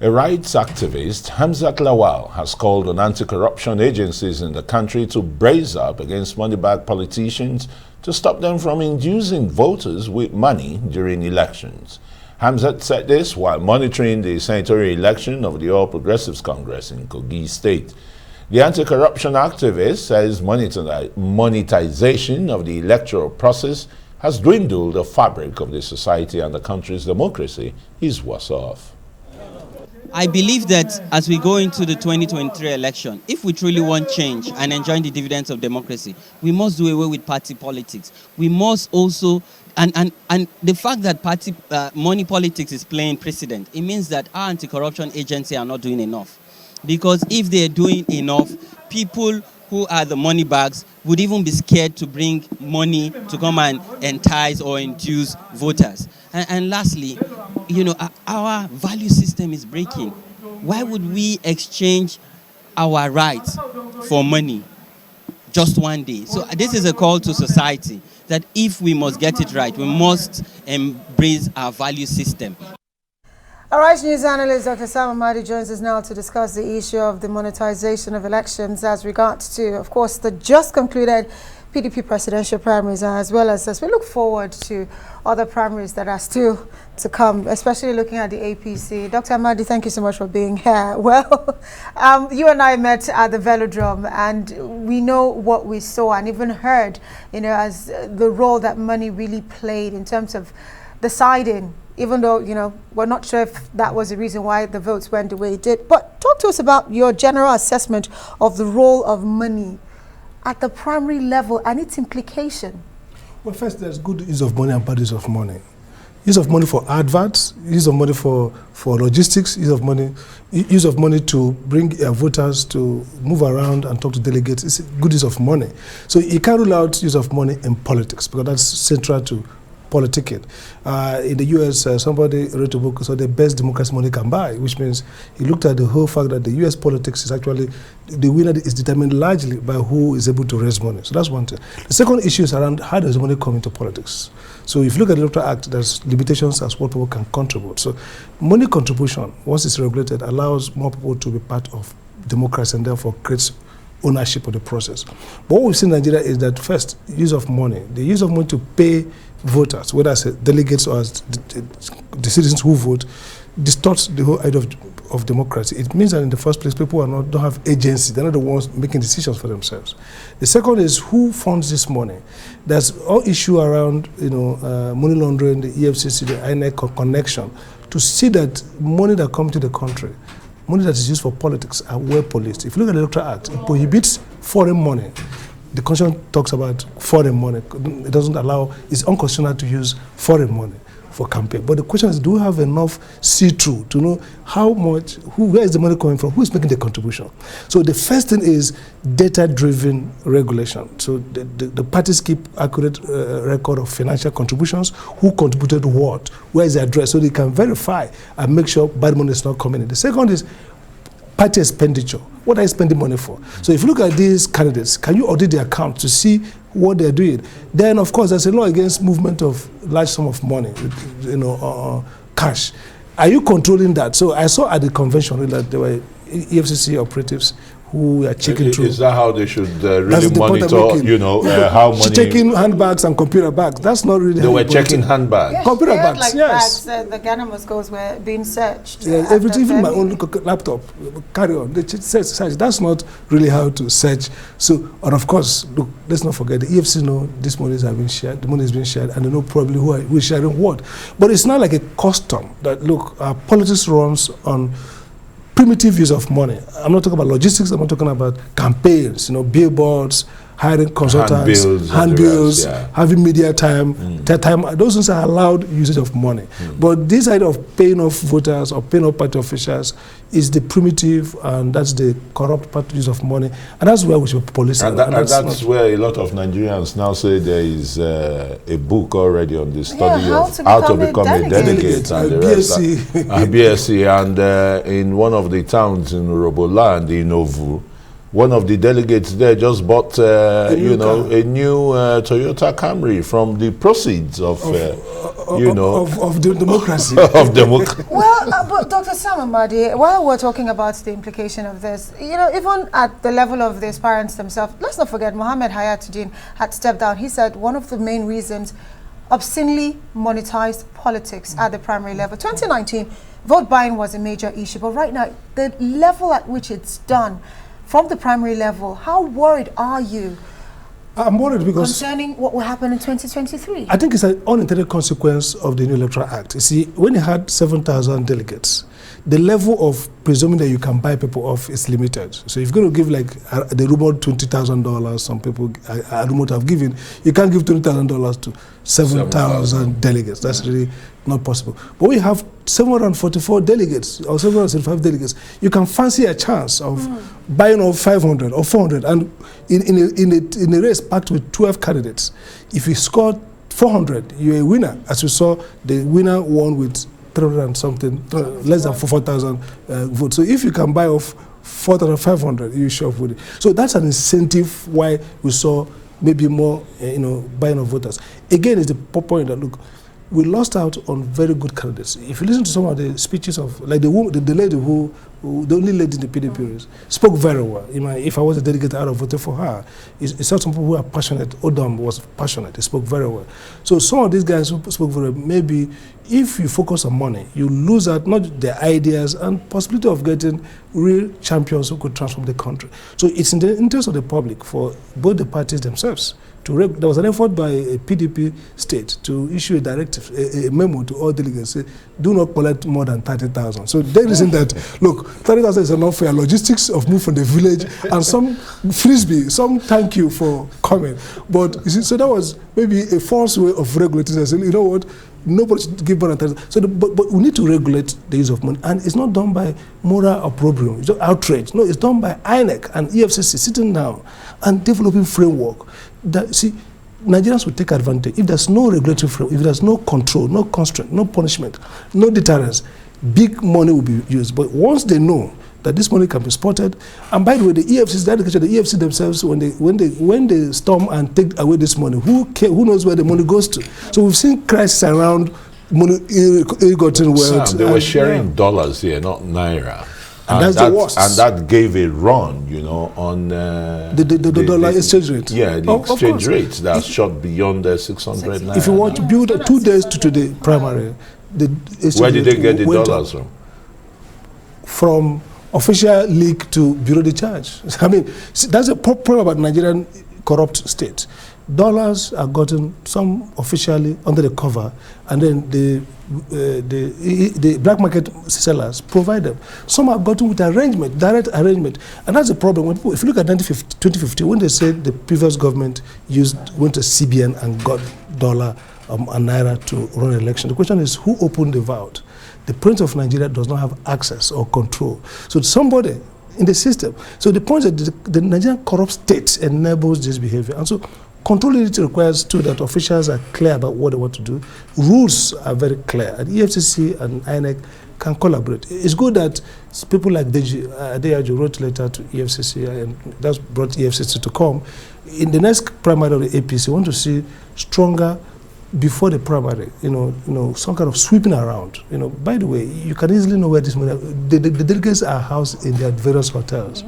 A rights activist, Hamzat Lawal, has called on anti-corruption agencies in the country to brace up against money-bagged politicians to stop them from inducing voters with money during elections. Hamzat said this while monitoring the senatorial election of the All Progressives Congress in Kogi State. The anti-corruption activist says monetization of the electoral process has dwindled the fabric of the society, and the country's democracy is worse off. I believe that as we go into the 2023 election, if we truly want change and enjoy the dividends of democracy, we must do away with party politics. We must also, and the fact that money politics is playing precedent, it means that our anti-corruption agency are not doing enough. Because if they're doing enough, people who are the money bags would even be scared to bring money to come and entice or induce voters. And lastly, you know, our value system is breaking. Why would we exchange our rights for money just one day? So this is a call to society that if we must get it right, we must embrace our value system. All right, news analyst Dr. Sam Amadi joins us now to discuss the issue of the monetization of elections as regards to, of course, the just concluded PDP presidential primaries, as well as we look forward to other primaries that are still to come, especially looking at the APC. Dr. Amadi, thank you so much for being here. Well, you and I met at the Velodrome, and we know what we saw and even heard, you know, as the role that money really played in terms of deciding, even though, you know, we're not sure if that was the reason why the votes went the way it did. But talk to us about your general assessment of the role of money at the primary level and its implication. Well, first, there's good use of money and bad use of money. Use of money for adverts, use of money for logistics, use of money to bring voters to move around and talk to delegates. It's good use of money. So you can't rule out use of money in politics because that's central to politicking. In the US, somebody wrote a book, so the best democracy money can buy, which means he looked at the whole fact that the US politics is actually, the winner is determined largely by who is able to raise money. So that's one thing. The second issue is around how does money come into politics. So if you look at the Electoral Act, there's limitations as what people can contribute. So money contribution, once it's regulated, allows more people to be part of democracy and therefore creates ownership of the process. But what we've seen in Nigeria is that first, use of money, the use of money to pay voters, whether as delegates or as the citizens who vote, distorts the whole idea of democracy. It means that in the first place, people don't have agency. They're not the ones making decisions for themselves. The second is who funds this money. There's all issue around, you know, money laundering, the EFCC, the INEC connection, to see that money that comes to the country, money that is used for politics, are well policed. If you look at the Electoral Act, it prohibits foreign money. The Constitution talks about foreign money. It doesn't allow, it's unconstitutional to use foreign money for campaign. But the question is, do we have enough see-through to know how much, where is the money coming from, who is making the contribution? So the first thing is data-driven regulation. So the parties keep accurate record of financial contributions, who contributed what, where is the address, so they can verify and make sure bad money is not coming in. The second is party expenditure. What are you spending money for? So if you look at these candidates, can you audit their account to see what they're doing? Then, of course, there's a law against movement of large sum of money, you know, cash. Are you controlling that? So I saw at the convention that there were EFCC operatives who are checking through. Is that how they should really monitor, you know, how money... Checking handbags and computer bags. That's not really... They were checking handbags? Yes, computer bags, like yes. Bags, the Ghana Moscows were being searched. Yeah, even my own laptop, carry on. They search. That's not really how to search. So, and of course, look, let's not forget, the EFC know this money is being shared, the money is being shared, and they know probably who is sharing what. But it's not like a custom that, look, our politics runs on primitive use of money. I'm not talking about logistics, I'm not talking about campaigns, you know, billboards, hiring consultants, handbills, yeah, having media time, those things are allowed usage of money. But this idea of paying off voters or paying off party officials is the primitive, and that's the corrupt part use of money, and that's where we should police it. And that's where a lot of Nigerians now say there is a book already on the study of how to become a delegate and the rest. BSc, and in one of the towns in Roboland, in Ovu, one of the delegates there just bought, a new Toyota Camry from the proceeds of democracy. of democracy. Well, but Dr. Sam Amadi, while we're talking about the implication of this, even at the level of the aspirants themselves, let's not forget Mohammed Hayatuddin had stepped down. He said one of the main reasons, obscenely monetized politics at the primary level. 2019, vote buying was a major issue, but right now, the level at which it's done from the primary level, how worried are you? I'm worried because concerning what will happen in 2023. I think it's an unintended consequence of the new Electoral Act. You see, when you had 7,000 delegates, the level of presuming that you can buy people off is limited. So if you're going to give like the rumored $20,000, some people are rumored to have given, you can't give $20,000 to 7,000 delegates. That's really not possible. But we have 744 delegates or 775 delegates. You can fancy a chance of buying off 500 or 400. And in a race packed with 12 candidates, if you score 400, you're a winner. As we saw, the winner won with 300 and something, less than 4,000 votes. So if you can buy off 4,500, you show up with it. So that's an incentive why we saw maybe more, buying of voters. Again, it's the point that, look, we lost out on very good candidates. If you listen to some of the speeches of, like the lady the only lady in the PDP race, spoke very well. If I was a delegate, I would have voted for her. It's not some people who are passionate. Odom was passionate. He spoke very well. So some of these guys who spoke very well, maybe if you focus on money, you lose out not the ideas and possibility of getting real champions who could transform the country. So it's in the interest of the public for both the parties themselves. There was an effort by a PDP state to issue a directive, a memo to all delegates, say, do not collect more than 30,000. So there isn't that, look, 30,000 is enough for your logistics of move from the village and some frisbee, some thank you for coming. But you see, so that was maybe a false way of regulating. I said, you know what, nobody should give more than 30,000. So but we need to regulate the use of money. And it's not done by moral opprobrium, it's not outrage. No, it's done by INEC and EFCC sitting down and developing framework. See, Nigerians will take advantage. If there's no regulatory framework, if there's no control, no constraint, no punishment, no deterrence, big money will be used. But once they know that this money can be spotted, and by the way, the EFC themselves, when they storm and take away this money, who knows where the money goes to? So we've seen crises around money, ill-gotten wealth. Sam, they were sharing dollars here, not naira. And that's the worst. And that gave a run, on the dollar exchange rate. Yeah, the exchange rate that shot beyond the 600 naira. If you want to build 2 days to today primary, where did they get the dollars from? From official leak to bureau de charge. I mean, that's a problem about Nigerian corrupt state. Dollars are gotten some officially under the cover, and then the black market sellers provide them. Some are gotten with arrangement, direct arrangement, and that's the problem. When people, if you look at 2015, when they said the previous government went to CBN and got dollar and naira to run an election, the question is who opened the vault? The Prince of Nigeria does not have access or control. So somebody in the system. So the point is that the Nigerian corrupt state enables this behavior, and so controlling it requires too that officials are clear about what they want to do. Rules are very clear, and EFCC and INEC can collaborate. It's good that people like Adeyajo wrote a letter to EFCC, and that's brought EFCC to come. In the next primary of the APC, we want to see stronger before the primary, some kind of sweeping around. By the way, you can easily know where this money. The delegates are housed in their various hotels,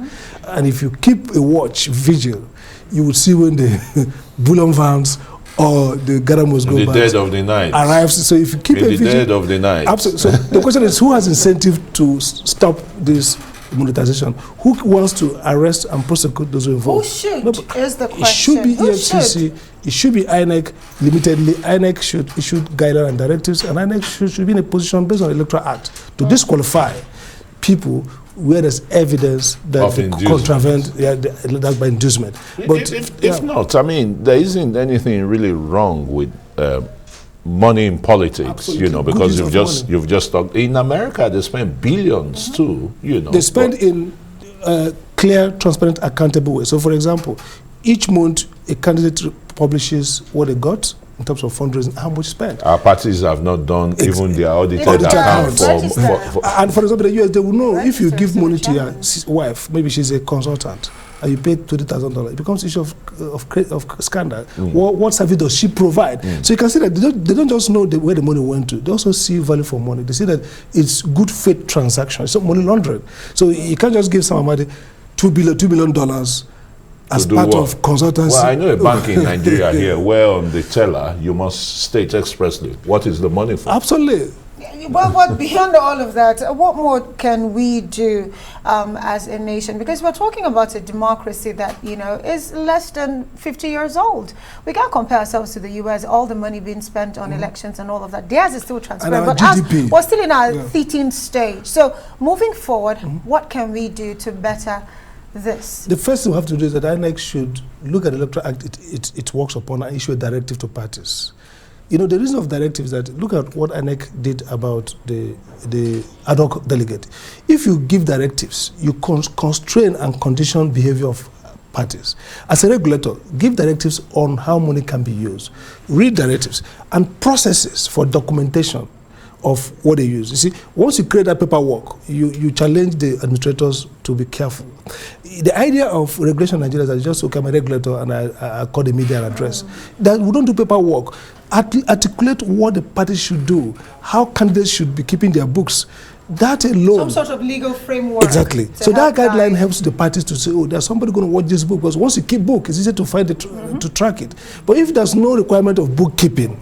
and if you keep a vigil, you will see when the bullion vans or the Garamos go in the dead of the night arrives. So if you keep in the dead of the night, absolutely. So the question is, who has incentive to stop this monetization? Who wants to arrest and prosecute those involved? Who should is the question. It should be EFCC. It should be INEC limitedly. INEC should issue guidelines and directives, and INEC should be in a position based on the Electoral Act to disqualify people where there's evidence that they contravene that by inducement. But if not, I mean, there isn't anything really wrong with money in politics, absolutely. Because you've just talked. In America, they spend billions too, They spend in clear, transparent, accountable way. So, for example, each month a candidate publishes what they got in terms of fundraising, how much spent. Our parties have not done even their audited account. And for example, the US, they will know if you give money to your wife, maybe she's a consultant, and you pay $20,000, it becomes issue of scandal. What service does she provide? So you can see that they don't just know where the money went to. They also see value for money. They see that it's good faith transaction. It's not money laundering. So you can't just give Sam Amadi $2 billion as part of consultancy. Well, I know a bank in Nigeria here where on the teller you must state expressly what is the money for. Absolutely. But beyond all of that, what more can we do as a nation? Because we're talking about a democracy that, is less than 50 years old. We can't compare ourselves to the US, all the money being spent on elections and all of that. Theirs is still transparent, but GDP. we're still in our teething stage. So moving forward, what can we do to better this? The first thing we have to do is that INEC should look at the Electoral Act it works upon and issue a directive to parties. The reason of directive is that look at what INEC did about the ad hoc delegate. If you give directives, you constrain and condition behavior of parties. As a regulator, give directives on how money can be used. Read directives and processes for documentation of what they use. You see, once you create that paperwork, you challenge the administrators to be careful. The idea of regulation in Nigeria is that just, okay, I'm a regulator and I call the media and address. That we don't do paperwork. Articulate what the parties should do, how candidates should be keeping their books. That alone. Some sort of legal framework. Exactly. So that guideline helps the parties to say, oh, there's somebody going to watch this book. Because once you keep book, it's easy to find it, to track it. But if there's no requirement of bookkeeping,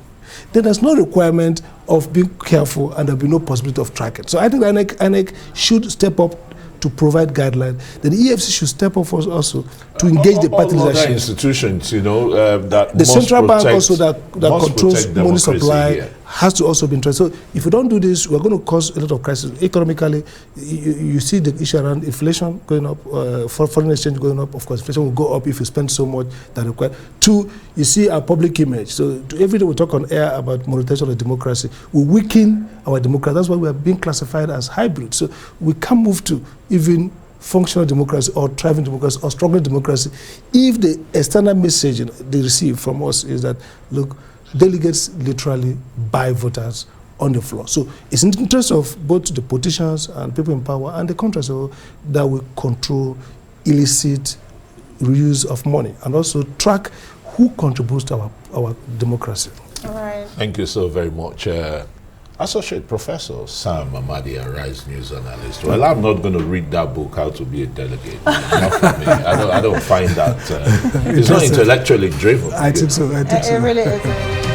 then there's no requirement of being careful and there'll be no possibility of tracking. So I think INEC should step up to provide guidelines. Then the EFC should step up also to engage the party leadership. Other institutions, that the central bank also that controls money supply here has to also be interested. So if we don't do this, we're going to cause a lot of crisis economically. You see the issue around inflation going up, foreign exchange going up. Of course, inflation will go up if you spend so much that required. Two, you see our public image. So every day we talk on air about monetization of democracy. We weaken our democracy. That's why we are being classified as hybrid. So we can't move to even functional democracy or thriving democracy or struggling democracy if the external message they receive from us is that, look, delegates literally buy voters on the floor. So it's in the interest of both the politicians and people in power and the country so that we control illicit reuse of money and also track who contributes to our democracy. All right. Thank you so very much. Associate Professor Sam Amadi, a Rise News analyst. Well, I'm not going to read that book, How to Be a Delegate. Not for me. I don't find that. It's not intellectually driven. I think so. It really is.